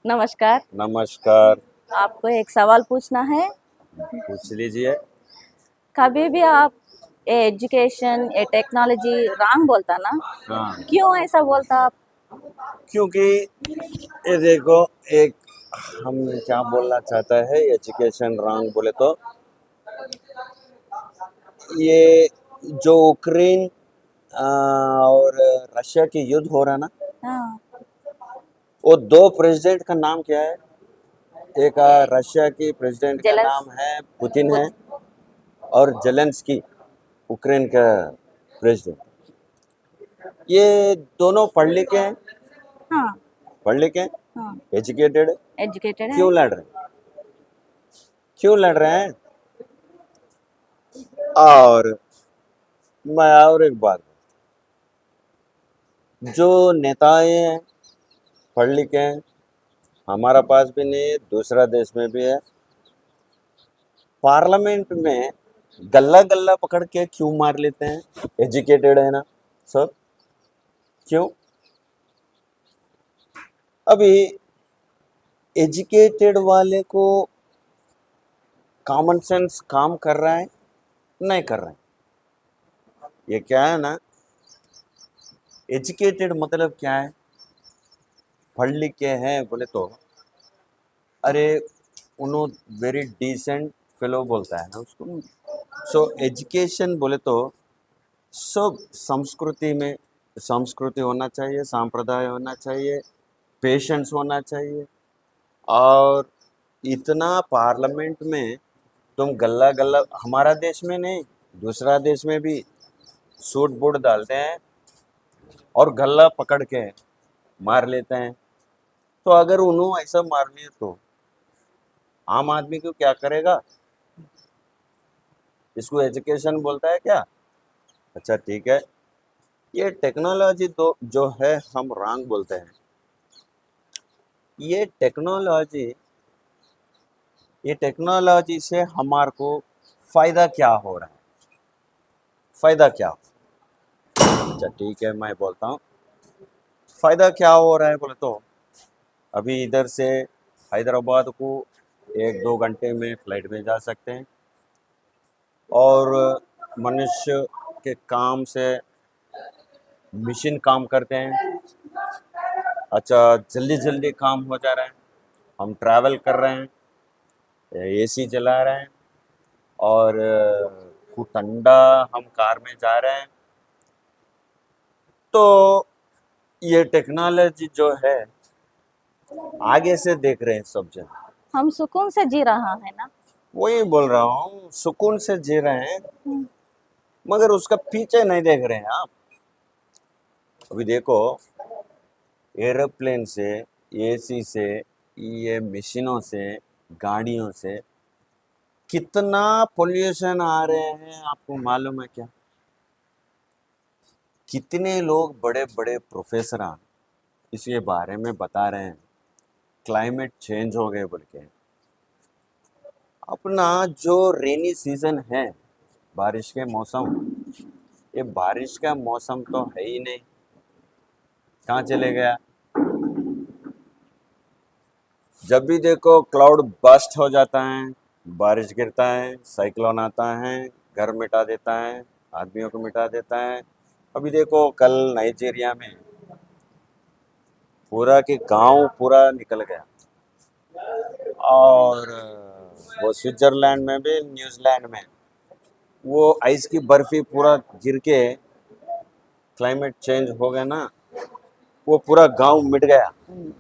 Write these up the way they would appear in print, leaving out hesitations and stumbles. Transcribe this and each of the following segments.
नमस्कार। नमस्कार। आपको एक सवाल पूछना है। पूछ लीजिए। कभी भी आप एजुकेशन ये टेक्नोलॉजी रॉन्ग बोलता ना, हाँ, क्यों ऐसा बोलता आप? क्योंकि ये देखो, एक हम क्या बोलना चाहता है, एजुकेशन रॉन्ग बोले तो ये जो यूक्रेन और रशिया की युद्ध हो रहा ना, हाँ, वो दो प्रेसिडेंट का नाम क्या है? एक रशिया की प्रेसिडेंट का जेलस नाम है पुतिन है, पुत और जेलेंस्की यूक्रेन का प्रेसिडेंट। ये दोनों पढ़ लिखे हैं, हाँ, पढ़ लिखे हैं, हाँ, एजुकेटेड। एजुकेटेड है। क्यों लड़ रहे हैं? क्यों लड़ रहे हैं? और मैं और एक बात, जो नेताएं हैं पढ़ लिखे हैं, हमारा पास भी नहीं है, दूसरा देश में भी है, पार्लियामेंट में गल्ला गल्ला पकड़ के क्यों मार लेते हैं? एजुकेटेड है ना सब, क्यों? अभी एजुकेटेड वाले को कॉमन सेंस काम कर रहा है, नहीं कर रहा है? ये क्या है ना, एजुकेटेड मतलब क्या है? पढ़ लिख के हैं बोले तो, अरे उन्होंने वेरी डिसेंट फेलो बोलता है ना उसको। सो एजुकेशन बोले तो सब संस्कृति में, संस्कृति होना चाहिए, सांप्रदाय होना चाहिए, पेशेंस होना चाहिए। और इतना पार्लियामेंट में तुम गल्ला गल्ला, हमारा देश में नहीं, दूसरा देश में भी सूट बूट डालते हैं और गल्ला पकड़ के मार लेते हैं। तो अगर उन्होंने ऐसा मार लिया तो आम आदमी को क्या करेगा? इसको एजुकेशन बोलता है क्या? अच्छा ठीक है, ये टेक्नोलॉजी तो जो है हम रॉन्ग बोलते हैं। ये टेक्नोलॉजी, ये टेक्नोलॉजी से हमारे को फायदा क्या हो रहा है? फायदा क्या? अच्छा ठीक है, मैं बोलता हूँ फायदा क्या हो रहा है बोले तो, अभी इधर से हैदराबाद को 1-2 घंटे में फ्लाइट में जा सकते हैं, और मनुष्य के काम से मशीन काम करते हैं। अच्छा, जल्दी जल्दी काम हो जा रहा है, हम ट्रैवल कर रहे हैं, एसी चला रहे हैं, और खूब ठंडा हम कार में जा रहे हैं। तो ये टेक्नोलॉजी जो है आगे से देख रहे हैं सब जन। हम सुकून से जी रहा है ना। वही बोल रहा हूँ, सुकून से जी रहे हैं, हम्म, मगर उसका पीछे नहीं देख रहे हैं आप। अभी देखो, एरोप्लेन से, एसी से, ये मशीनों से, गाड़ियों से कितना पोल्यूशन आ रहे हैं, आपको मालूम है क्या? कितने लोग बड़े बड़े प्रोफेसर इसके बारे में बता रहे हैं, क्लाइमेट चेंज हो गए बोल के। अपना जो रेनी सीजन है, बारिश के मौसम, ये बारिश का मौसम तो है ही नहीं, कहाँ चले गया? जब भी देखो क्लाउड बस्ट हो जाता है, बारिश गिरता है, साइक्लोन आता है, घर मिटा देता है, आदमियों को मिटा देता है। अभी देखो कल नाइजीरिया में पूरा के गांव पूरा निकल गया, और वो स्विट्जरलैंड में भी, न्यूजीलैंड में वो आइस की बर्फी पूरा गिर के क्लाइमेट चेंज हो गया ना, वो पूरा गांव मिट गया। हम्म,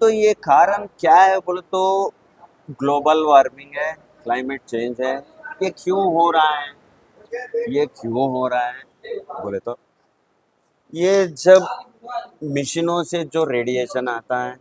तो ये कारण क्या है बोले तो, ग्लोबल वार्मिंग है, क्लाइमेट चेंज है। ये क्यों हो रहा है? ये क्यों हो रहा है बोले तो, ये जब मशीनों से जो रेडिएशन आता है,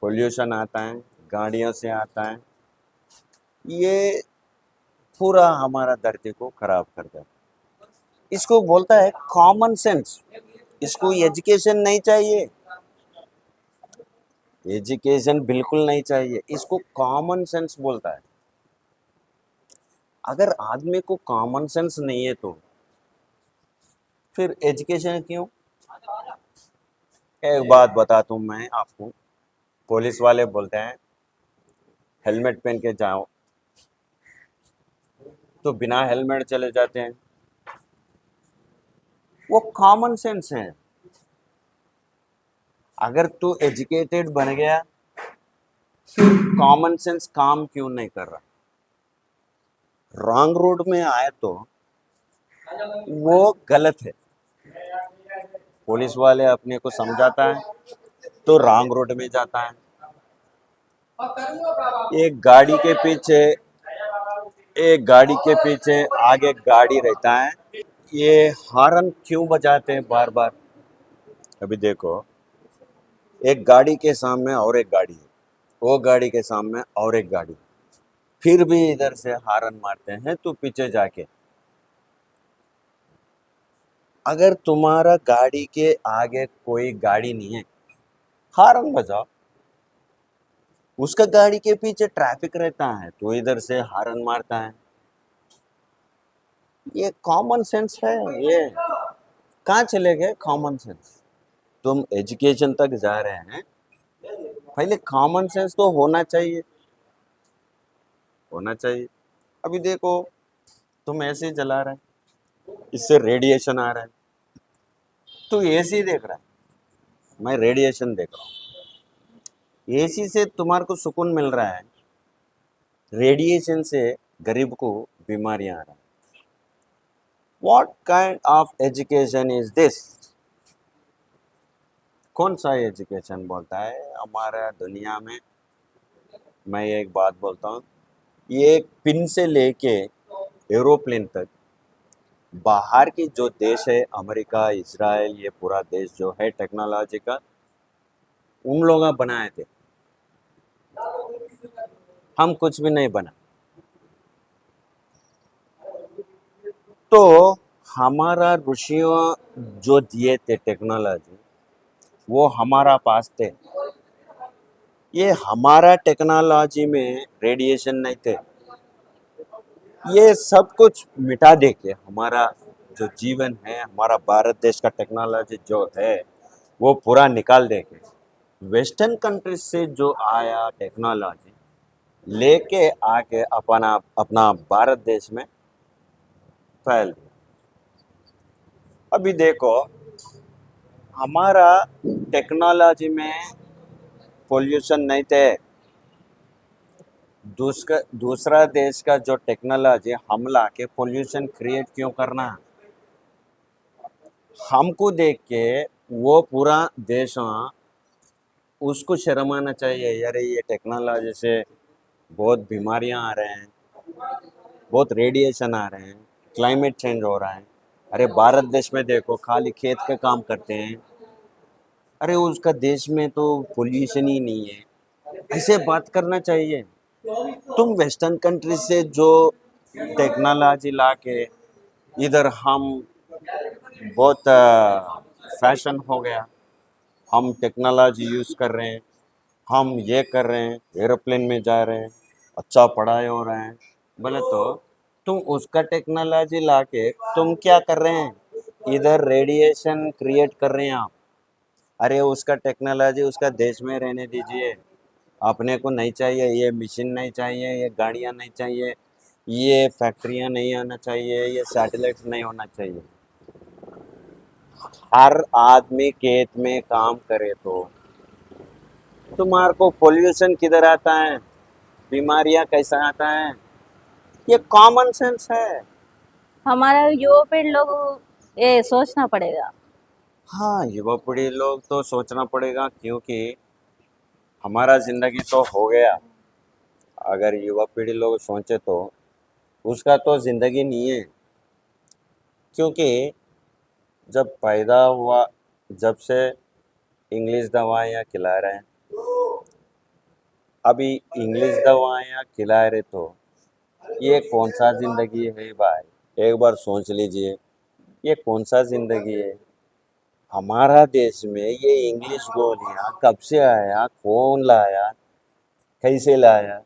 पोल्यूशन आता है, गाड़ियों से आता है, ये पूरा हमारा धरती को खराब करता है। इसको बोलता है कॉमन सेंस। इसको एजुकेशन नहीं चाहिए, एजुकेशन बिल्कुल नहीं चाहिए, इसको कॉमन सेंस बोलता है। अगर आदमी को कॉमन सेंस नहीं है तो फिर एजुकेशन क्यों? एक बात बताता हूँ मैं आपको। पुलिस वाले बोलते हैं हेलमेट पहन के जाओ, तो बिना हेलमेट चले जाते हैं। वो कॉमन सेंस है। अगर तू एजुकेटेड बन गया, फिर कॉमन सेंस काम क्यों नहीं कर रहा? रॉन्ग रोड में आए तो वो गलत है। पुलिस वाले अपने को समझाता है तो रॉन्ग रोड में जाता है। एक गाड़ी के पीछे एक गाड़ी के पीछे आगे गाड़ी रहता है, ये हॉर्न क्यों बजाते हैं बार बार? अभी देखो, एक गाड़ी के सामने और एक गाड़ी है, वो गाड़ी के सामने और एक गाड़ी, फिर भी इधर से हॉर्न मारते हैं तो पीछे जाके। अगर तुम्हारा गाड़ी के आगे कोई गाड़ी नहीं है, हॉर्न बजाओ। उसका गाड़ी के पीछे ट्रैफिक रहता है तो इधर से हॉर्न मारता है। ये कॉमन सेंस है। ये कहाँ चले गए कॉमन सेंस? तुम एजुकेशन तक जा रहे हैं, पहले कॉमन सेंस तो होना चाहिए, होना चाहिए। अभी देखो, तुम ऐसे ही जला रहे हैं, इससे रेडिएशन आ रहा है। तू एसी देख रहा है, मैं रेडिएशन देख रहा हूँ। एसी से तुम्हारे को सुकून मिल रहा है, रेडिएशन से गरीब को बीमारियां आ रहा है। What kind of education is this? कौन सा एजुकेशन बोलता है हमारा दुनिया में? मैं एक बात बोलता हूँ, ये पिन से लेके एरोप्लेन तक, बाहर की जो देश है, अमेरिका, इजराइल, ये पूरा देश जो है टेक्नोलॉजी का, उन लोगों बनाए थे। हम कुछ भी नहीं बना। तो हमारा ऋषियों जो दिए थे टेक्नोलॉजी, वो हमारा पास थे। ये हमारा टेक्नोलॉजी में रेडिएशन नहीं थे। ये सब कुछ मिटा दे के हमारा जो जीवन है, हमारा भारत देश का टेक्नोलॉजी जो है, वो पूरा निकाल दे के वेस्टर्न कंट्रीज से जो आया टेक्नोलॉजी लेके आके अपना अपना भारत देश में फैल दिया। अभी देखो, हमारा टेक्नोलॉजी में पोल्यूशन नहीं थे। दूसरा देश का जो टेक्नोलॉजी हम ला के पोल्यूशन क्रिएट क्यों करना? हमको देख के वो पूरा देश उसको शर्म आना चाहिए, अरे ये टेक्नोलॉजी से बहुत बीमारियां आ रहे हैं, बहुत रेडिएशन आ रहे हैं, क्लाइमेट चेंज हो रहा है। अरे भारत देश में देखो, खाली खेत का काम करते हैं। अरे उसका देश में तो पोल्यूशन ही नहीं है। ऐसे बात करना चाहिए। तुम वेस्टर्न कंट्री से जो टेक्नोलॉजी ला के इधर हम बहुत फैशन हो गया, हम टेक्नोलॉजी यूज़ कर रहे हैं, हम ये कर रहे हैं, एरोप्लेन में जा रहे हैं, अच्छा पढ़ाई हो रहा है। बोले तो तुम उसका टेक्नोलॉजी ला के तुम क्या कर रहे हैं? इधर रेडिएशन क्रिएट कर रहे हैं आप। अरे उसका टेक्नोलॉजी उसका देश में रहने दीजिए। अपने को नहीं चाहिए, ये मशीन नहीं चाहिए, ये गाड़ियाँ नहीं चाहिए, ये फैक्ट्रियाँ नहीं आना चाहिए, ये सैटेलाइट्स नहीं होना चाहिए। हर आदमी खेत में काम करे तो तुम्हारे को पोल्यूशन किधर आता है, बीमारियां कैसा आता है? ये कॉमन सेंस है। हमारा युवा पीढ़ी लोग ये सोचना पड़ेगा। हाँ, युवा पीढ़ी लोग तो सोचना पड़ेगा, क्योंकि हमारा जिंदगी तो हो गया। अगर युवा पीढ़ी लोग सोचे तो उसका तो जिंदगी नहीं है। क्योंकि जब पैदा हुआ, जब से इंग्लिश दवाइयाँ खिला रहे हैं, अभी इंग्लिश दवाइयाँ खिला रहे तो ये कौन सा जिंदगी है भाई? एक बार सोच लीजिए, ये कौन सा जिंदगी है? हमारा देश में ये इंग्लिश गोलियां कब से आया, कौन लाया, कैसे लाया?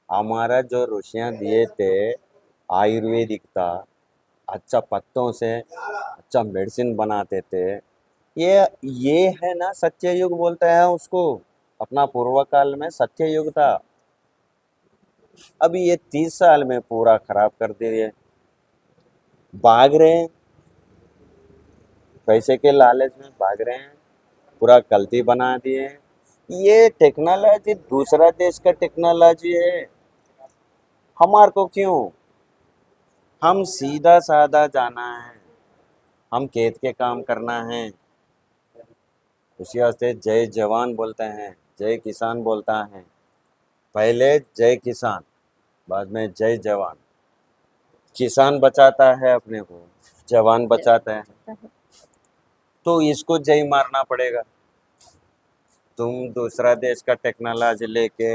हमारा जो ऋषियाँ दिए थे, आयुर्वेदिक था, अच्छा पत्तों से अच्छा मेडिसिन बनाते थे, ये है ना सत्य युग बोलते हैं उसको। अपना पूर्व काल में सत्य युग था। अभी ये 30 साल में पूरा खराब कर दिए। भाग रहे हैं, पैसे के लालच में भाग रहे हैं, पूरा गलती बना दिए हैं। ये टेक्नोलॉजी दूसरा देश का टेक्नोलॉजी है, हमारे को क्यों? हम सीधा साधा जाना है, हम खेत के काम करना है। उसी वास्ते जय जवान बोलते हैं, जय किसान बोलता है। पहले जय किसान, बाद में जय जवान। किसान बचाता है अपने को, जवान बचाता है। तो इसको जय मारना पड़ेगा। तुम दूसरा देश का टेक्नोलॉजी लेके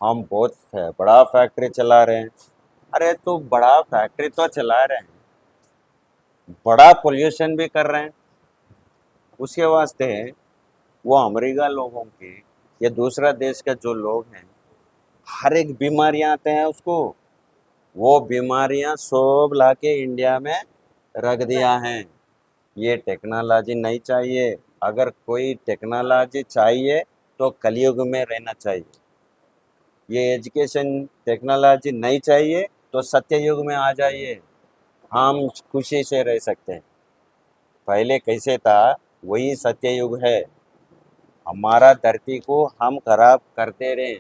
हम बहुत बड़ा फैक्ट्री चला रहे हैं। अरे तो बड़ा फैक्ट्री तो चला रहे हैं, बड़ा पोल्यूशन भी कर रहे हैं। उसके वास्ते वो अमेरिका लोगों के या दूसरा देश के जो लोग हैं, हर एक बीमारियां आते हैं उसको, वो बीमारियां सब लाके इंडिया में रख दिया है। ये टेक्नोलॉजी नहीं चाहिए। अगर कोई टेक्नोलॉजी चाहिए तो कलयुग में रहना चाहिए। ये एजुकेशन टेक्नोलॉजी नहीं चाहिए तो सत्य युग में आ जाइए, हम खुशी से रह सकते हैं। पहले कैसे था वही सत्य युग है। हमारा धरती को हम खराब करते रहे।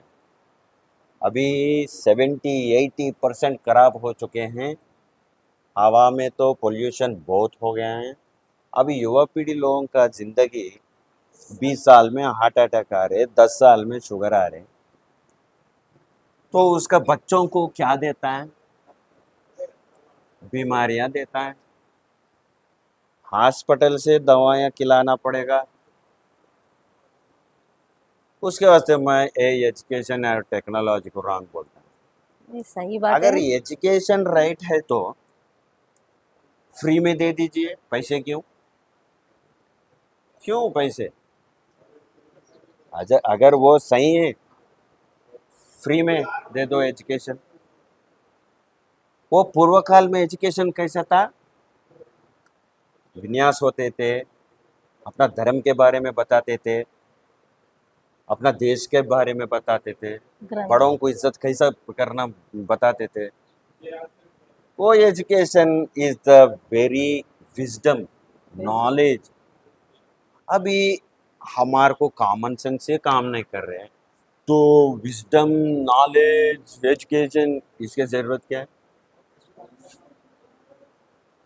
अभी 70-80% खराब हो चुके हैं। हवा में तो पोल्यूशन बहुत हो गया है। अभी युवा पीढ़ी लोगों का जिंदगी 20 साल में हार्ट अटैक आ रहे, 10 साल में शुगर आ रहे। तो उसका बच्चों को क्या देता है? बीमारियां देता है। हॉस्पिटल से दवाइयां खिलाना पड़ेगा। उसके वास्ते मैं एजुकेशन और टेक्नोलॉजी को रॉन्ग बोलता हूँ। ये सही बात अगर है। एजुकेशन राइट है तो फ्री में दे दीजिए। पैसे क्यों? क्यों पैसे? अगर वो सही है, फ्री में दे दो एजुकेशन। वो पूर्व काल में एजुकेशन कैसा था? विन्यास होते थे, अपना धर्म के बारे में बताते थे, अपना देश के बारे में बताते थे, ग्रंथ। बड़ों को इज्जत कैसा करना बताते थे। वो education is the very wisdom, knowledge. अभी हमारे को कॉमन सेंस से काम नहीं कर रहे हैं, तो विजडम, नॉलेज, एजुकेशन इसकी जरूरत क्या है?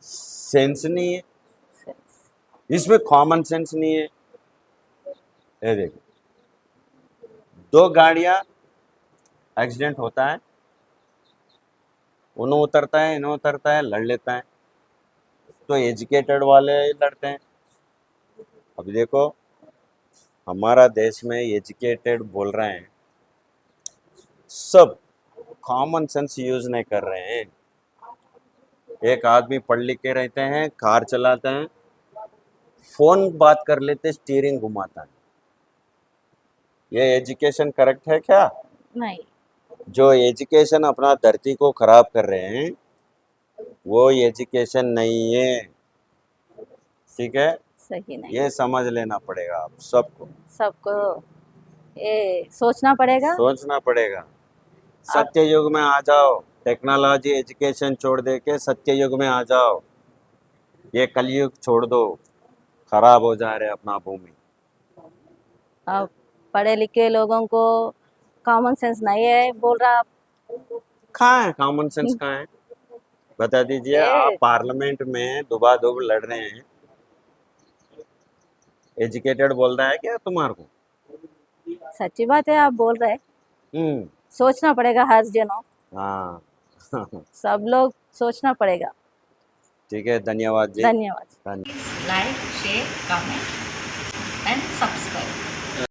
सेंस नहीं है इसमें, कॉमन सेंस नहीं है। ये देखो, दो गाड़ियां एक्सीडेंट होता है, उन्हों उतरता है, इन्हों उतरता है, लड़ लेता है। तो एजुकेटेड वाले लड़ते हैं। अभी देखो, हमारा देश में एजुकेटेड बोल रहे हैं, सब कॉमन सेंस यूज नहीं कर रहे हैं। एक आदमी पढ़ लिख के रहते हैं, कार चलाते हैं, फोन बात कर लेते, स्टीयरिंग घुमाता है। ये एजुकेशन करेक्ट है क्या? नहीं, जो एजुकेशन अपना धरती को खराब कर रहे हैं वो एजुकेशन नहीं है। ठीक है, सही नहीं। ये समझ लेना पड़ेगा आप सबको, सबको ये सोचना पड़ेगा। सोचना पड़ेगा। और सत्य युग में आ जाओ, टेक्नोलॉजी एजुकेशन छोड़ दे के सत्य युग में आ जाओ। ये कलयुग छोड़ दो, खराब हो जा रहे अपना भूमि। अब पढ़े लिखे लोगों को कॉमन सेंस नहीं है बोल रहा आप। कहाँ है कॉमन सेंस? कहाँ है? बता दीजिए। आप ये पार्लियामेंट में दुबादुब लड़ रहे हैं, एजुकेटेड बोल रहा है क्या तुम्हारे को? सच्ची बात है आप बोल रहे। हम्म। सोचना पड़ेगा हर जनों, हाँ। सब लोग सोचना पड़ेगा। ठीक है, धन्यवाद जी। धन्यवाद। धन्यवाद। Like, share, comment and subscribe.